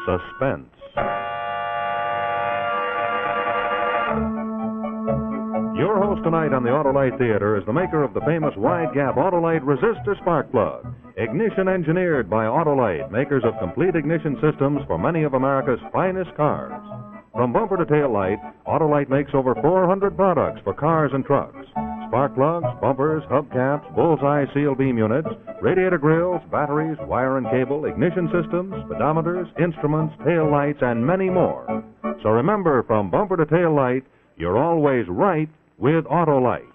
Suspense. Your host tonight on the Autolite Theater is the maker of the famous wide-gap Autolite resistor spark plug. Ignition engineered by Autolite, makers of complete ignition systems for many of America's finest cars. From bumper to tail light, Autolite makes over 400 products for cars and trucks. Spark plugs, bumpers, hubcaps, bullseye seal beam units, radiator grills, batteries, wire and cable, ignition systems, speedometers, instruments, tail lights, and many more. So remember, from bumper to tail light, you're always right with Autolite.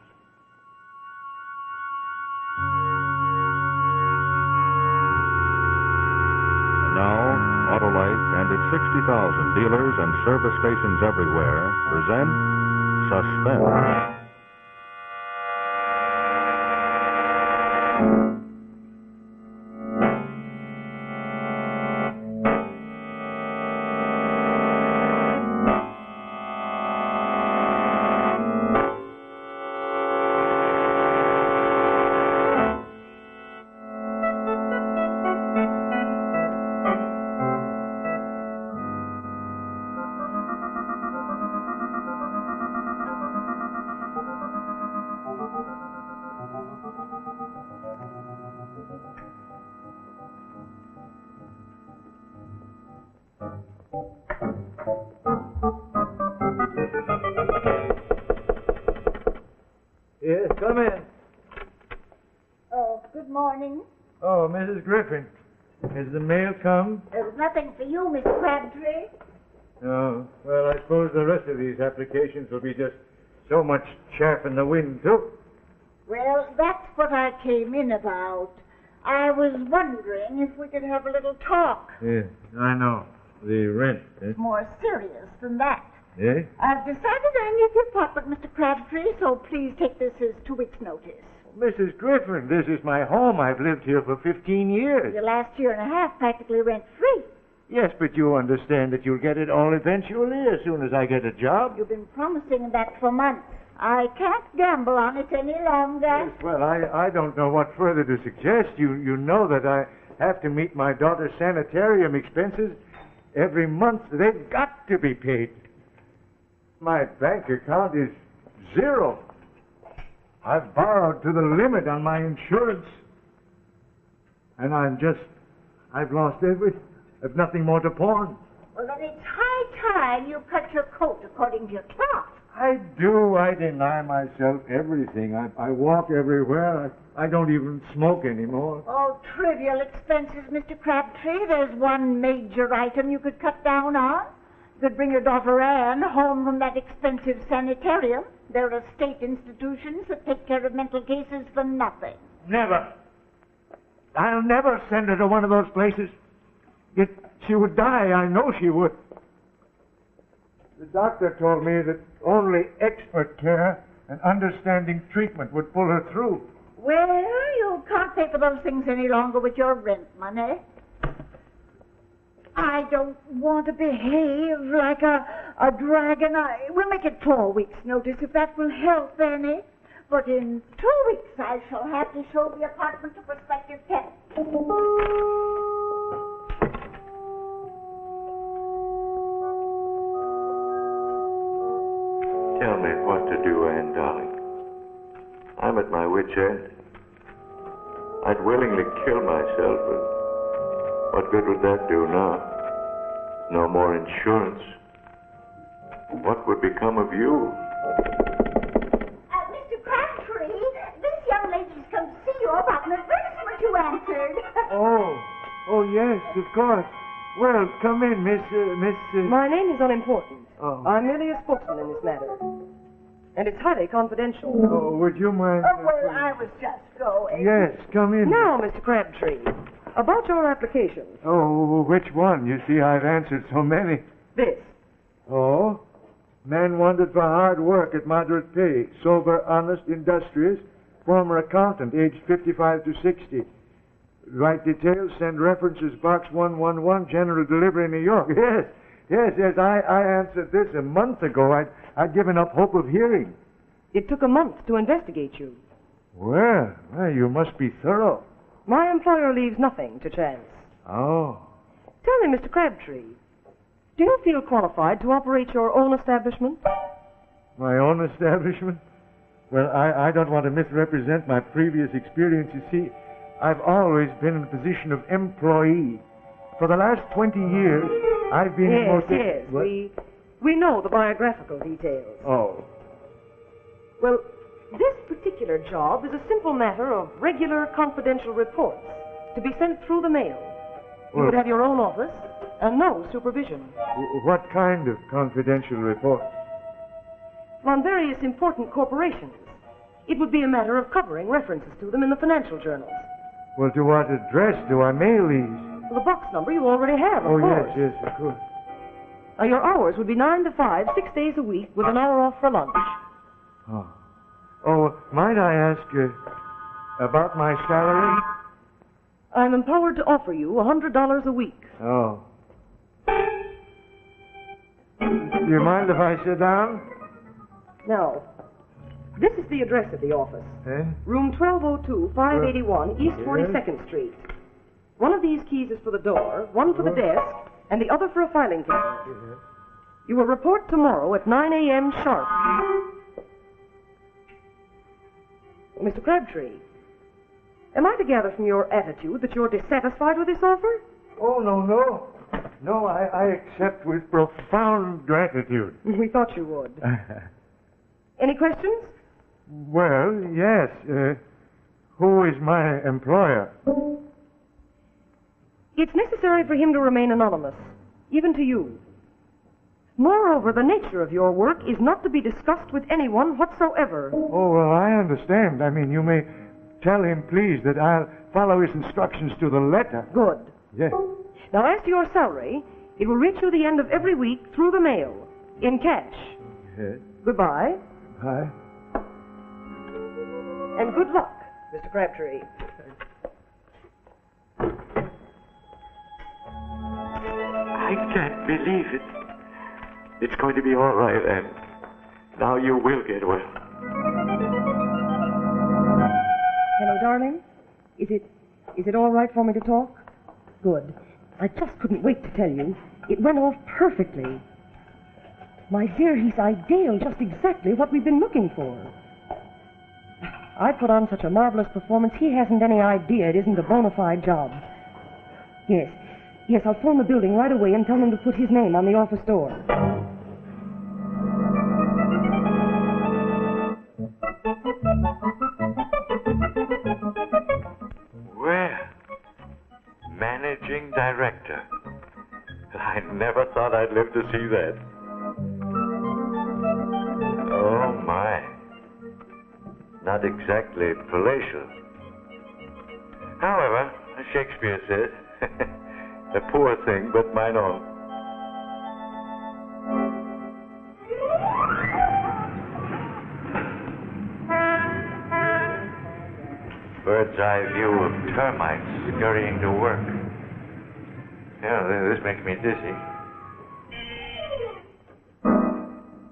And now, Autolite and its 60,000 dealers and service stations everywhere present Suspense. Yes, come in. Oh, good morning. Oh, Mrs. Griffin, has the mail come? There's nothing for you, Miss Crabtree. No. Well, I suppose the rest of these applications will be just so much chaff in the wind, too. Well, that's what I came in about. I was wondering if we could have a little talk. Yes, I know. The rent, eh? More serious than that. Eh? I've decided I need the apartment, Mr. Crabtree, so please take this as 2 weeks' notice. Mrs. Griffin, this is my home. I've lived here for 15 years. The last year and a half practically rent-free. Yes, but you understand that you'll get it all eventually as soon as I get a job. You've been promising that for months. I can't gamble on it any longer. Yes, well, I don't know what further to suggest. You know that I have to meet my daughter's sanitarium expenses every month. They've got to be paid. My bank account is zero. I've borrowed to the limit on my insurance. And I've lost everything. I've nothing more to pawn. Well, then it's high time you cut your coat according to your cloth. I do. I deny myself everything. I walk everywhere. I don't even smoke anymore. Oh, trivial expenses, Mr. Crabtree. There's one major item you could cut down on. You could bring your daughter Anne home from that expensive sanitarium. There are state institutions that take care of mental cases for nothing. Never. I'll never send her to one of those places. She would die. I know she would. The doctor told me that only expert care and understanding treatment would pull her through. Well, you can't pay for those things any longer with your rent money. I don't want to behave like a dragon. We'll make it 4 weeks' notice if that will help, Annie. But in 2 weeks I shall have to show the apartment to prospective tenants. Tell me what to do, Anne, darling. I'm at my wit's end. I'd willingly kill myself, but what good would that do now? No more insurance. What would become of you? Mr. Crabtree, this young lady's come to see you about an advertisement you answered. Oh, yes, of course. Well, come in, Miss... My name is unimportant. Oh. I'm merely a spokesman in this matter. And it's highly confidential. Oh, would you mind... Oh, well, I was just going. Yes, come in. Now, Mr. Crabtree, about your application. Oh, which one? You see, I've answered so many. This. Oh? Man wanted for hard work at moderate pay. Sober, honest, industrious. Former accountant, aged 55 to 60. Write details, send references, box 111, general delivery, New York. Yes, I answered this a month ago. I'd given up hope of hearing. It took a month to investigate you. Well, you must be thorough. My employer leaves nothing to chance. Oh. Tell me, Mr. Crabtree, do you feel qualified to operate your own establishment? My own establishment? Well, I don't want to misrepresent my previous experience. You see, I've always been in a position of employee. For the last 20 years, I've been... Yes. We know the biographical details. Oh. Well, this particular job is a simple matter of regular confidential reports to be sent through the mail. You would have your own office and no supervision. What kind of confidential reports? On various important corporations. It would be a matter of covering references to them in the financial journals. Well, to what address do I mail these? Well, the box number you already have, of course. Yes, of course. Your hours would be 9 to 5, 6 days a week, with an hour off for lunch. Oh, might I ask about my salary? I'm empowered to offer you $100 a week. Oh. Do you mind if I sit down? No. This is the address of the office. Eh? Room 1202, 581, East 42nd Street. One of these keys is for the door, one for the desk, and the other for a filing cabinet. You will report tomorrow at 9 a.m. sharp. Mr. Crabtree, am I to gather from your attitude that you're dissatisfied with this offer? Oh, no. No, I accept with profound gratitude. We thought you would. Any questions? Well, yes. Who is my employer? It's necessary for him to remain anonymous, even to you. Moreover, the nature of your work is not to be discussed with anyone whatsoever. Oh, well, I understand. I mean, you may tell him, please, that I'll follow his instructions to the letter. Good. Yes. Now, as to your salary, it will reach you the end of every week through the mail, in cash. Yes. Goodbye. Bye. And good luck, Mr. Crabtree. I can't believe it. It's going to be all right, and now you will get well. Hello, darling. Is it all right for me to talk? Good. I just couldn't wait to tell you. It went off perfectly. My dear, he's ideal, just exactly what we've been looking for. I put on such a marvelous performance, he hasn't any idea it isn't a bona fide job. Yes, I'll phone the building right away and tell them to put his name on the office door. Well, managing director. I never thought I'd live to see that. Oh, my. Not exactly palatial. However, as Shakespeare said, a poor thing, but mine own. Bird's eye view of termites scurrying to work. Yeah, this makes me dizzy.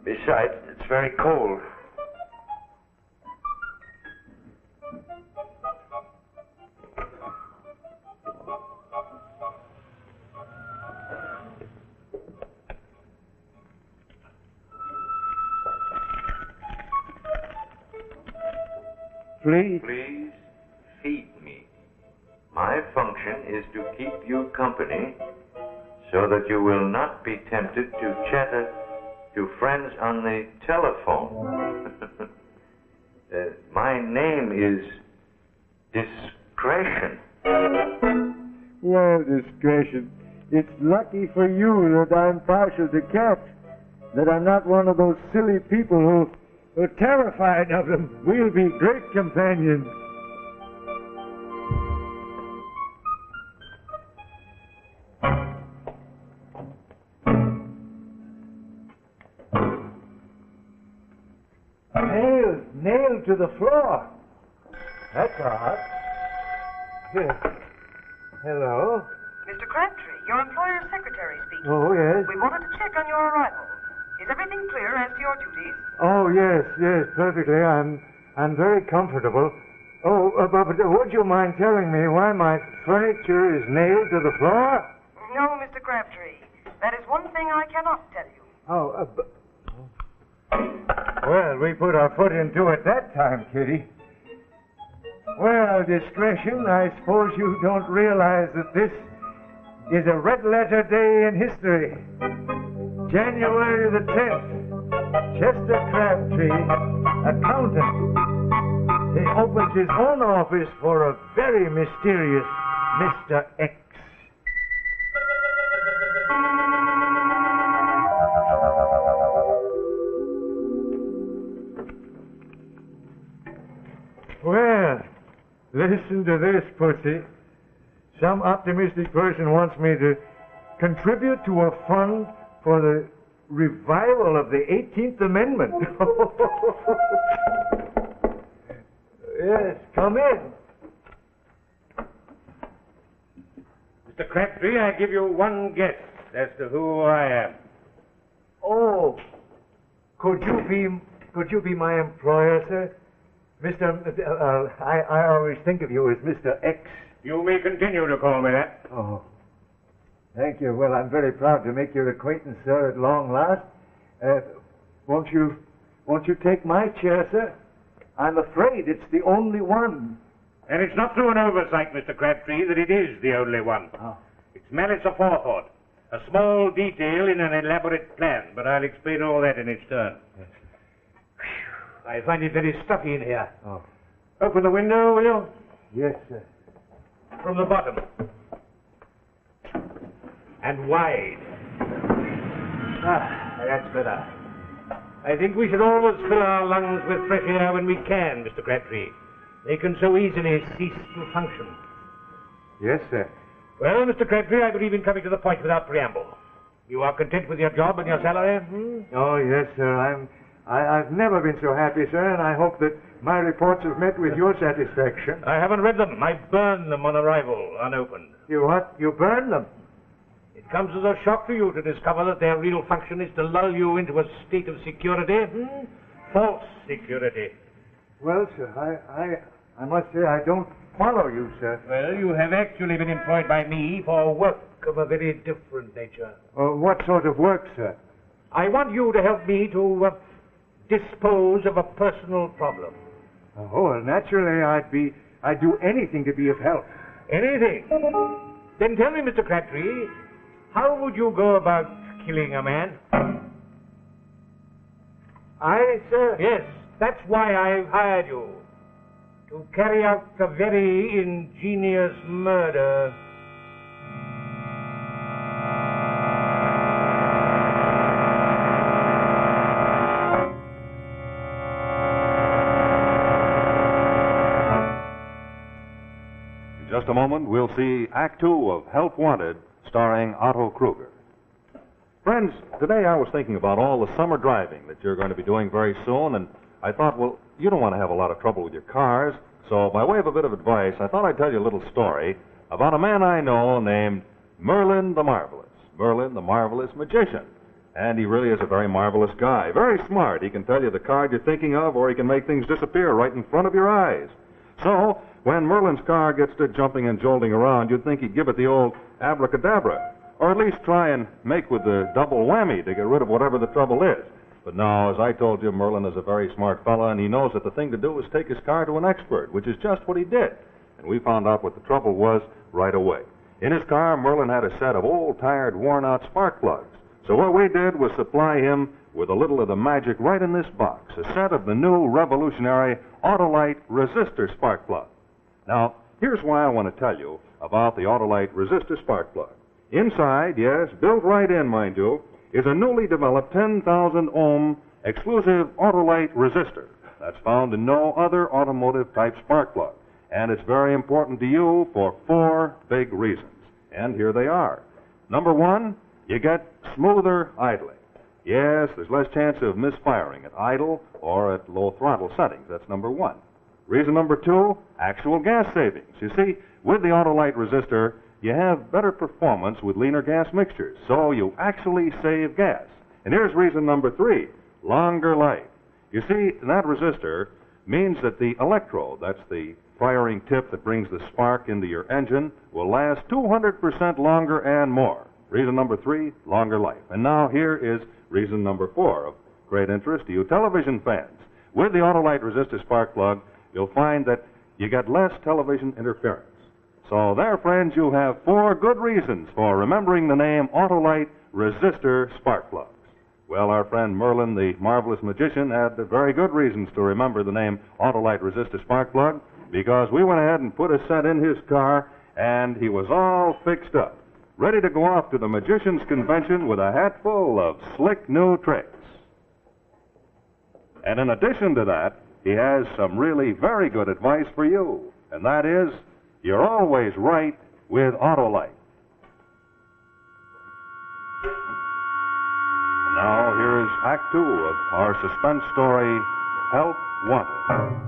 Besides, it's very cold. Please? Please feed me. My function is to keep you company so that you will not be tempted to chatter to friends on the telephone. My name is Discretion. Well, Discretion, it's lucky for you that I'm partial to cats, that I'm not one of those silly people who are terrified of them. We'll be great companions. Nailed to the floor. That's odd. Here. Hello. Mr. Crabtree, your employer's secretary speaking. Oh, yes. We wanted to check on your arrival. Is everything clear as to your duties? Oh, yes, perfectly. I'm very comfortable. Oh, but would you mind telling me why my furniture is nailed to the floor? No, Mr. Crabtree. That is one thing I cannot tell you. Well, we put our foot into it that time, Kitty. Well, discretion, I suppose you don't realize that this is a red-letter day in history. January the 10th, Chester Crabtree, accountant. He opens his own office for a very mysterious Mr. X. Well, listen to this, Pussy. Some optimistic person wants me to contribute to a fund for the revival of the 18th Amendment. Yes, come in. Mr. Crabtree, I give you one guess as to who I am. Oh, could you be my employer, sir? I always think of you as Mr. X. You may continue to call me that. Oh, thank you. Well, I'm very proud to make your acquaintance, sir, at long last. Won't you take my chair, sir? I'm afraid it's the only one. And it's not through an oversight, Mr. Crabtree, that it is the only one. Oh. It's malice aforethought, a small detail in an elaborate plan, but I'll explain all that in its turn. Yes. I find it very stuffy in here. Oh. Open the window, will you? Yes, sir. From the bottom. And wide. That's better. I think we should always fill our lungs with fresh air when we can, Mr. Crabtree. They can so easily cease to function. Yes, sir. Well, Mr. Crabtree, I believe in coming to the point without preamble. You are content with your job and your salary? Oh, yes, sir. I've never been so happy, sir, and I hope that my reports have met with your satisfaction. I haven't read them. I burned them on arrival, unopened. You what? You burned them? It comes as a shock to you to discover that their real function is to lull you into a state of security. False security. Well, sir, I must say I don't follow you, sir. Well, you have actually been employed by me for work of a very different nature. What sort of work, sir? I want you to help me to dispose of a personal problem. Oh, well, naturally, I'd do anything to be of help. Anything? Then tell me, Mr. Crabtree, how would you go about killing a man? I, sir? Yes, that's why I've hired you. To carry out a very ingenious murder. In just a moment, we'll see Act Two of Help Wanted, starring Otto Kruger. Friends, today I was thinking about all the summer driving that you're going to be doing very soon, and I thought, well, you don't want to have a lot of trouble with your cars, so by way of a bit of advice, I thought I'd tell you a little story about a man I know named Merlin the Marvelous. Merlin the Marvelous Magician. And he really is a very marvelous guy. Very smart. He can tell you the card you're thinking of, or he can make things disappear right in front of your eyes. So, when Merlin's car gets to jumping and jolting around, you'd think he'd give it the old abracadabra, or at least try and make with the double whammy to get rid of whatever the trouble is. But no, as I told you, Merlin is a very smart fella, and he knows that the thing to do is take his car to an expert, which is just what he did. And we found out what the trouble was right away. In his car, Merlin had a set of old, tired, worn-out spark plugs. So what we did was supply him with a little of the magic right in this box, a set of the new revolutionary Autolite resistor spark plug. Now, here's why I want to tell you about the Autolite resistor spark plug. Inside, yes, built right in, mind you, is a newly developed 10,000 ohm exclusive Autolite resistor that's found in no other automotive type spark plug. And it's very important to you for 4 big reasons. And here they are. Number 1, you get smoother idling. Yes, there's less chance of misfiring at idle or at low throttle settings. That's number 1. Reason number 2, actual gas savings. You see, with the Autolite resistor, you have better performance with leaner gas mixtures, so you actually save gas. And here's reason number 3, longer life. You see, that resistor means that the electrode, that's the firing tip that brings the spark into your engine will last 200% longer and more. Reason number 3, longer life. And now here is reason number 4 of great interest to you television fans. With the Autolite resistor spark plug, you'll find that you get less television interference. So there, friends, you have 4 good reasons for remembering the name Autolite resistor spark plugs. Well, our friend Merlin, the marvelous magician, had very good reasons to remember the name Autolite resistor spark plug, because we went ahead and put a set in his car, and he was all fixed up, ready to go off to the magician's convention with a hat full of slick new tricks. And in addition to that, he has some really very good advice for you, and that is, you're always right with Autolite. Now, here is Act 2 of our suspense story, Help Wanted.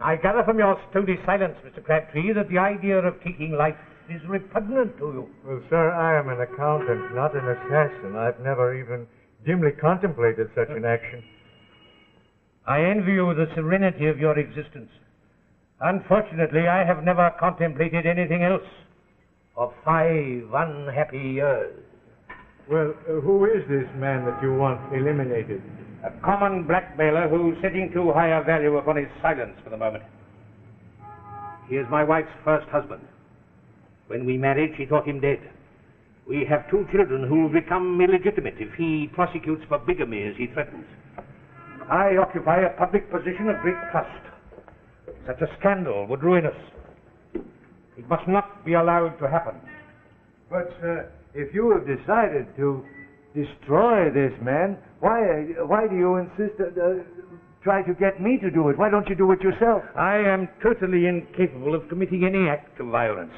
I gather from your stony silence, Mr. Crabtree, that the idea of taking life is repugnant to you. Well, sir, I am an accountant, not an assassin. I've never even dimly contemplated such an action. I envy you the serenity of your existence. Unfortunately, I have never contemplated anything else for 5 unhappy years. Well, who is this man that you want eliminated? A common blackmailer who's setting too high a value upon his silence for the moment. He is my wife's first husband. When we married, she thought him dead. We have 2 children who will become illegitimate if he prosecutes for bigamy as he threatens. I occupy a public position of great trust. Such a scandal would ruin us. It must not be allowed to happen. But, sir, if you have decided to destroy this man, why do you insist try to get me to do it? Why don't you do it yourself? I am totally incapable of committing any act of violence.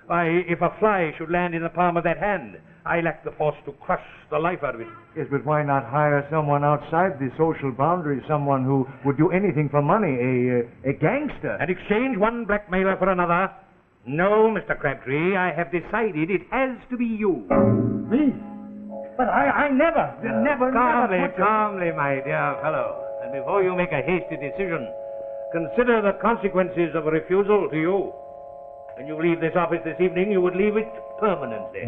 Why, if a fly should land in the palm of that hand, I lack the force to crush the life out of it. Yes, but why not hire someone outside the social boundaries, someone who would do anything for money, a gangster? And exchange one blackmailer for another? No, Mr. Crabtree, I have decided it has to be you. Me? But I never. Calmly, my dear fellow. And before you make a hasty decision, consider the consequences of a refusal to you. When you leave this office this evening, you would leave it permanently.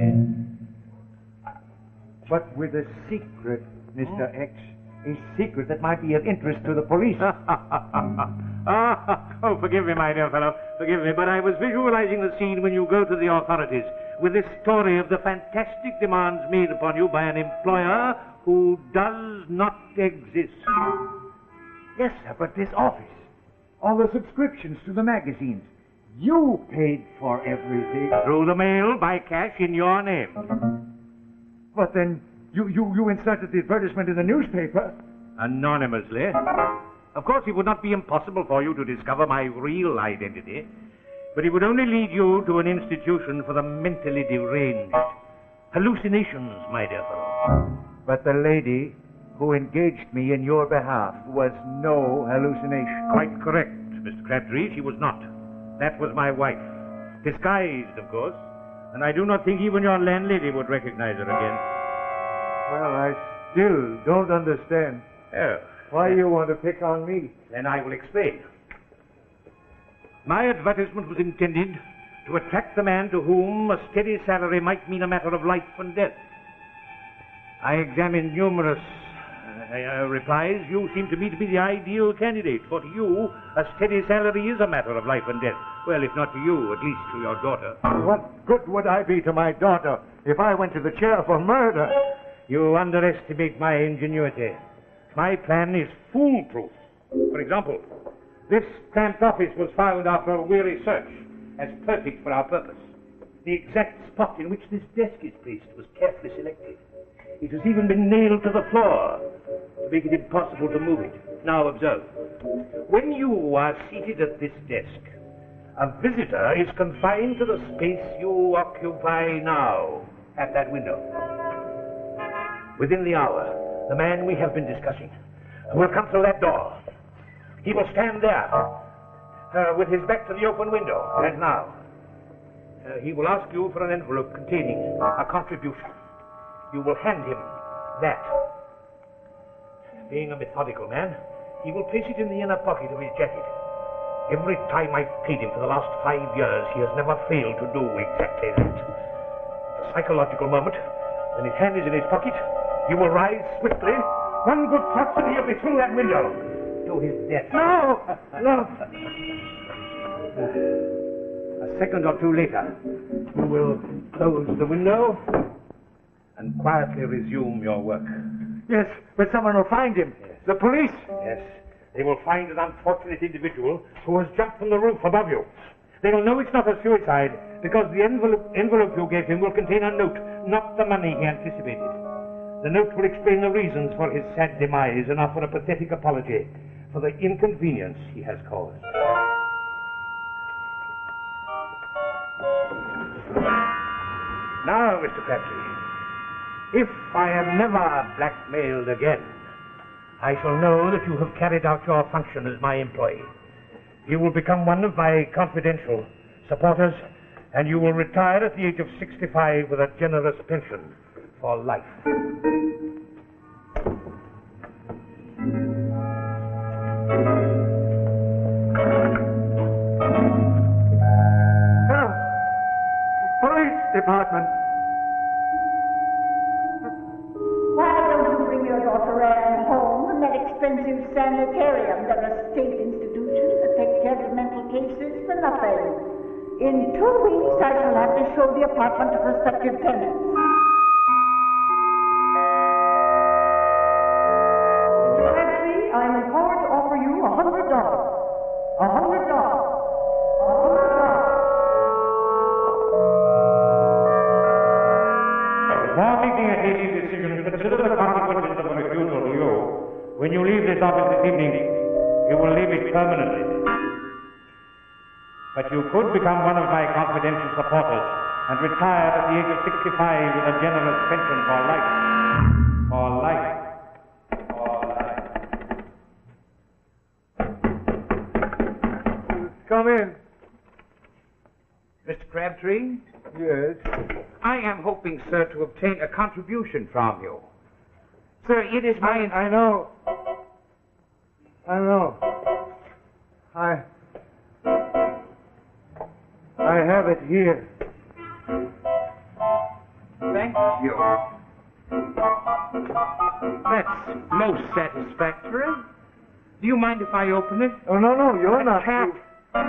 But with a secret, Mr. X. A secret that might be of interest to the police. Oh, forgive me, my dear fellow. Forgive me, but I was visualizing the scene when you go to the authorities with this story of the fantastic demands made upon you by an employer who does not exist. Yes, sir, but this office, all the subscriptions to the magazines, you paid for everything. Through the mail, by cash, in your name. But then you inserted the advertisement in the newspaper. Anonymously. Of course, it would not be impossible for you to discover my real identity, but it would only lead you to an institution for the mentally deranged. Hallucinations, my dear fellow. But the lady who engaged me in your behalf was no hallucination. Quite correct, Mr. Crabtree. She was not. That was my wife. Disguised, of course. And I do not think even your landlady would recognize her again. Well, I still don't understand. Oh. Why you want to pick on me? Then I will explain. My advertisement was intended to attract the man to whom a steady salary might mean a matter of life and death. I examined numerous replies. You seem to me to be the ideal candidate, for to you, a steady salary is a matter of life and death. Well, if not to you, at least to your daughter. What good would I be to my daughter if I went to the chair for murder? You underestimate my ingenuity. My plan is foolproof. For example, this cramped office was found after a weary search as perfect for our purpose. The exact spot in which this desk is placed was carefully selected. It has even been nailed to the floor to make it impossible to move it. Now observe. When you are seated at this desk, a visitor is confined to the space you occupy now at that window. Within the hour, the man we have been discussing will come through that door. He will stand there with his back to the open window. And now, he will ask you for an envelope containing a contribution. You will hand him that. Being a methodical man, he will place it in the inner pocket of his jacket. Every time I've paid him for the last 5 years, he has never failed to do exactly that. The psychological moment, when his hand is in his pocket, he will rise swiftly. One good thrust and he'll be through that window to his death. No! No! A second or two later, you will close the window and quietly resume your work. Yes, but someone will find him. Yes. The police. Yes, they will find an unfortunate individual who has jumped from the roof above you. They will know it's not a suicide because the envelope you gave him will contain a note, not the money he anticipated. The note will explain the reasons for his sad demise and offer a pathetic apology for the inconvenience he has caused. Now, Mr. Crabtree, if I am never blackmailed again, I shall know that you have carried out your function as my employee. You will become one of my confidential supporters, and you will retire at the age of 65 with a generous pension for life. Hello. Police department. Why don't you bring your daughter Anne home from that expensive sanitarium? There are state institutions that take care of mental cases for nothing. In 2 weeks, I shall have to show the apartment to prospective tenants. Mr. Crabtree, I am empowered to offer you $100. $100. Before making a hasty decision, consider the consequences of a refusal to you. When you leave this office this evening, you will leave it permanently. But you could become one of my confidential supporters and retire at the age of 65 with a generous pension for life. For life. For life. Come in. Mr. Crabtree, Yes. I am hoping, sir, to obtain a contribution from you. Sir, it is my... I know. I have it here. Thank you. That's most satisfactory. Do you mind if I open it? Oh, no, you're not. Cat.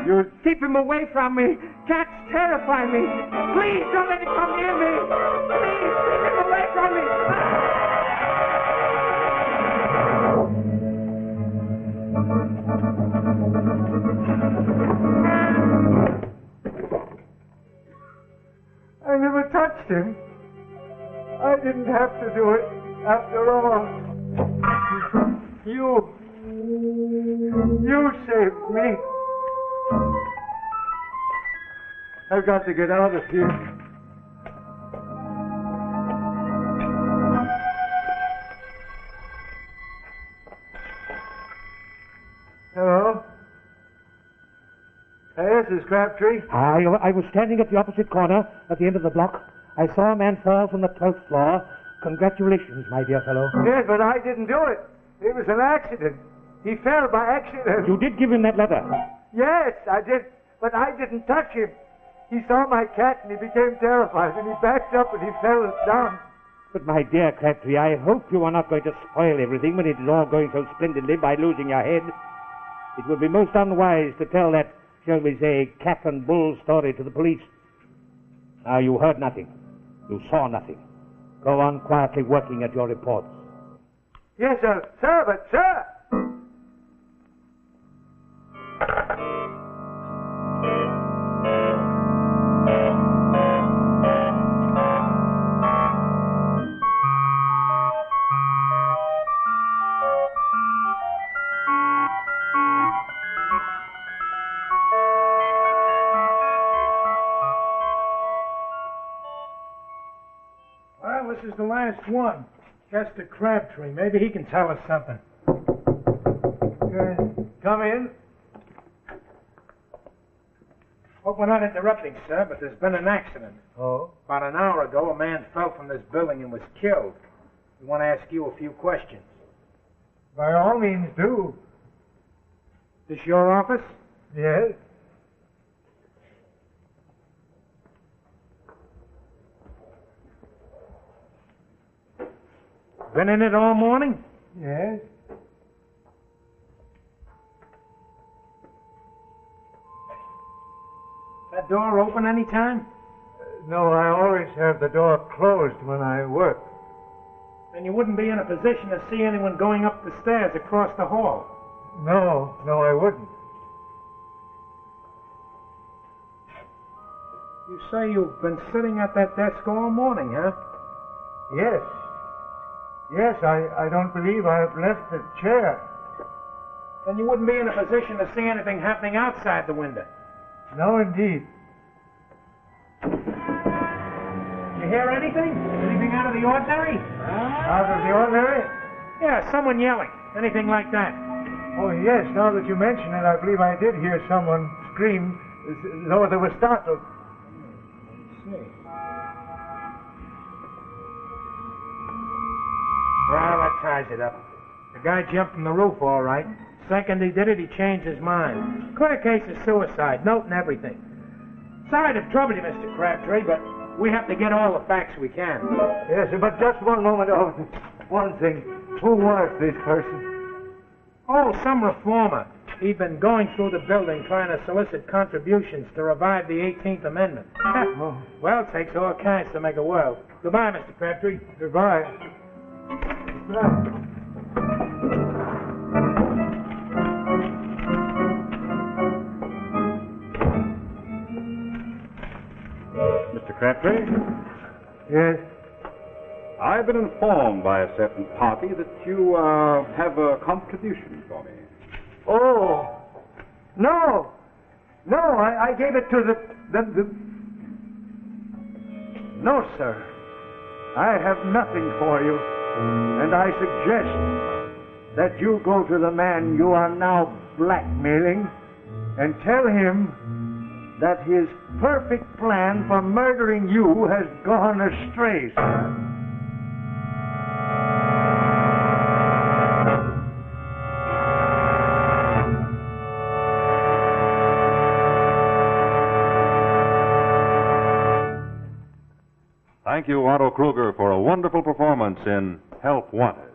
You're... Keep him away from me. Cats terrify me. Please don't let him come near me. Please keep him away from me. I never touched him. I didn't have to do it after all. You saved me. I've got to get out of here. Hello? Yes, this is Crabtree. I was standing at the opposite corner at the end of the block. I saw a man fall from the 12th floor. Congratulations, my dear fellow. Yes, but I didn't do it. It was an accident. He fell by accident. You did give him that letter. Yes, I did. But I didn't touch him. He saw my cat and he became terrified and he backed up and he fell down. But my dear Crabtree, I hope you are not going to spoil everything when it is all going so splendidly by losing your head. It would be most unwise to tell that, shall we say, cat and bull story to the police. Now, you heard nothing. You saw nothing. Go on quietly working at your reports. Yes, sir. Sir, but sir! Well, this is the last one. Chester Crabtree. Maybe he can tell us something. Come in. Hope we're not interrupting, sir, but there's been an accident. Oh? About an hour ago, a man fell from this building and was killed. We want to ask you a few questions. By all means, do. This your office? Yes. Been in it all morning? Yes. That door open any time? No, I always have the door closed when I work. Then you wouldn't be in a position to see anyone going up the stairs across the hall. No, I wouldn't. You say you've been sitting at that desk all morning, huh? Yes. Yes, I don't believe I've left the chair. Then you wouldn't be in a position to see anything happening outside the window. No, indeed. You hear anything? Anything out of the ordinary? Out of the ordinary? Yeah, someone yelling. Anything like that. Oh, yes, now that you mention it, I believe I did hear someone scream, though they were startled. Let's see. Well, that ties it up. The guy jumped from the roof, all right. Second he did it, he changed his mind. Clear case of suicide, note and everything. Sorry to trouble you, Mr. Crabtree, but we have to get all the facts we can. Yes, but just one moment. Oh, one thing. Who was this person? Oh, some reformer. He'd been going through the building trying to solicit contributions to revive the 18th Amendment. Oh. Well, it takes all kinds to make a world. Goodbye, Mr. Crabtree. Goodbye. Goodbye. Mr. Crabtree, Yes. I've been informed by a certain party that you have a contribution for me. Oh. No. No, I gave it to the... No, sir. I have nothing for you. And I suggest that you go to the man you are now blackmailing and tell him that his perfect plan for murdering you has gone astray, sir. Thank you, Otto Kruger, for a wonderful performance in Help Wanted.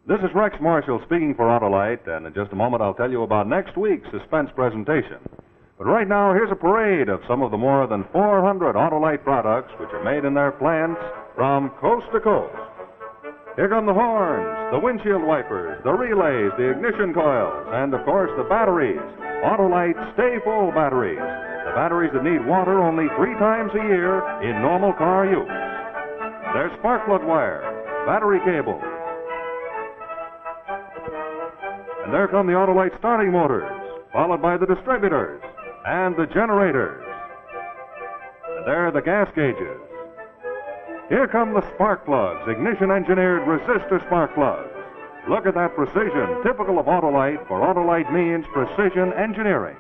This is Rex Marshall speaking for Autolite, and in just a moment I'll tell you about next week's Suspense presentation. But right now, here's a parade of some of the more than 400 Autolite products which are made in their plants from coast to coast. Here come the horns, the windshield wipers, the relays, the ignition coils, and, of course, the batteries. Autolite Stay Full batteries. The batteries that need water only 3 times a year in normal car use. There's spark plug wire, battery cable. And there come the Autolite starting motors, followed by the distributors and the generators. And there are the gas gauges. Here come the spark plugs, ignition-engineered resistor spark plugs. Look at that precision, typical of Autolite, for Autolite means precision engineering.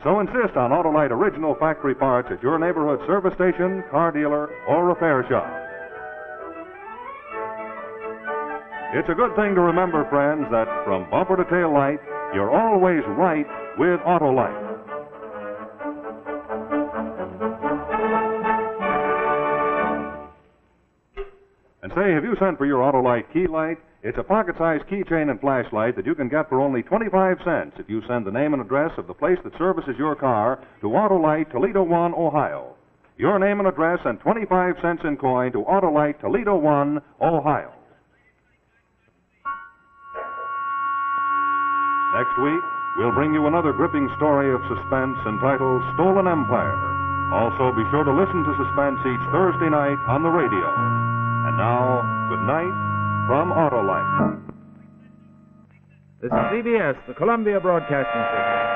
So insist on Autolite original factory parts at your neighborhood service station, car dealer, or repair shop. It's a good thing to remember, friends, that from bumper to tail light, you're always right with Autolite. And say, have you sent for your Autolite key light? It's a pocket-sized keychain and flashlight that you can get for only 25 cents if you send the name and address of the place that services your car to Autolite, Toledo 1, Ohio. Your name and address and 25 cents in coin to Autolite, Toledo 1, Ohio. Next week, we'll bring you another gripping story of suspense entitled Stolen Empire. Also, be sure to listen to Suspense each Thursday night on the radio. And now, good night from Autolite. This is CBS, the Columbia Broadcasting System.